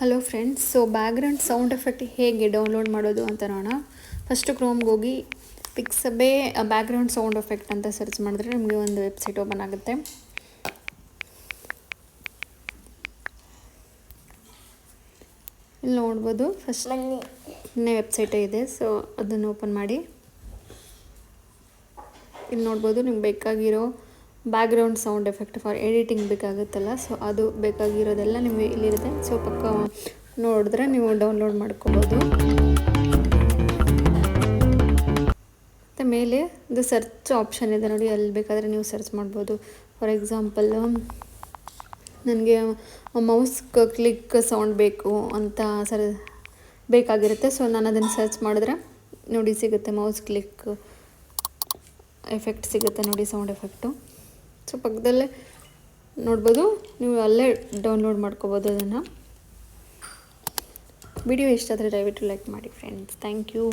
Hello friends, so background sound effect ಹೇಗೆ download ಮಾಡೋದು ಅಂತ ನೋಡೋಣ. ಫಸ್ಟ್ ಕ್ರೋಮ್ಗೆ ಹೋಗಿ ಪಿಕ್ಸಬೇ ಬ್ಯಾಕ್ಗ್ರೌಂಡ್ ಸೌಂಡ್ ಎಫೆಕ್ಟ್ ಅಂತ ಸರ್ಚ್ ಮಾಡಿದ್ರೆ ನಿಮಗೆ ಒಂದು ವೆಬ್ಸೈಟ್ ಓಪನ್ ಆಗುತ್ತೆ. ಇಲ್ಲಿ ನೋಡ್ಬೋದು, ಫಸ್ಟ್ ಇನ್ನೇ ವೆಬ್ಸೈಟೇ ಇದೆ. ಸೊ ಅದನ್ನು ಓಪನ್ ಮಾಡಿ ಇಲ್ಲಿ ನೋಡ್ಬೋದು ನಿಮ್ಗೆ ಬೇಕಾಗಿರೋ background sound effect for editing ಬೇಕಾಗುತ್ತಲ್ಲ, ಸೊ ಅದು ಬೇಕಾಗಿರೋದೆಲ್ಲ ನಿಮಗೆ ಇಲ್ಲಿರುತ್ತೆ. ಸೊ ಪಕ್ಕ ನೋಡಿದ್ರೆ ನೀವು ಡೌನ್ಲೋಡ್ ಮಾಡ್ಕೋಬೋದು. ಮತ್ತು ಮೇಲೆ ಇದು ಸರ್ಚ್ ಆಪ್ಷನ್ ಇದೆ ನೋಡಿ, ಅಲ್ಲಿ ಬೇಕಾದರೆ ನೀವು ಸರ್ಚ್ ಮಾಡ್ಬೋದು. ಫಾರ್ ಎಕ್ಸಾಂಪಲ್ ನನಗೆ ಮೌಸ್ ಕ್ಲಿಕ್ ಸೌಂಡ್ ಬೇಕು ಅಂತ ಬೇಕಾಗಿರುತ್ತೆ. ಸೊ ನಾನು ಅದನ್ನು ಸರ್ಚ್ ಮಾಡಿದ್ರೆ ನೋಡಿ ಸಿಗುತ್ತೆ, ಮೌಸ್ ಕ್ಲಿಕ್ ಎಫೆಕ್ಟ್ ಸಿಗುತ್ತೆ ನೋಡಿ, ಸೌಂಡ್ ಎಫೆಕ್ಟು. ಸೊ ಪಕ್ಕದಲ್ಲೇ ನೋಡ್ಬೋದು, ನೀವು ಅಲ್ಲೇ ಡೌನ್ಲೋಡ್ ಮಾಡ್ಕೋಬೋದು ಅದನ್ನು. ವಿಡಿಯೋ ಇಷ್ಟ ಆದರೆ ದಯವಿಟ್ಟು ಲೈಕ್ ಮಾಡಿ ಫ್ರೆಂಡ್ಸ್. Thank you.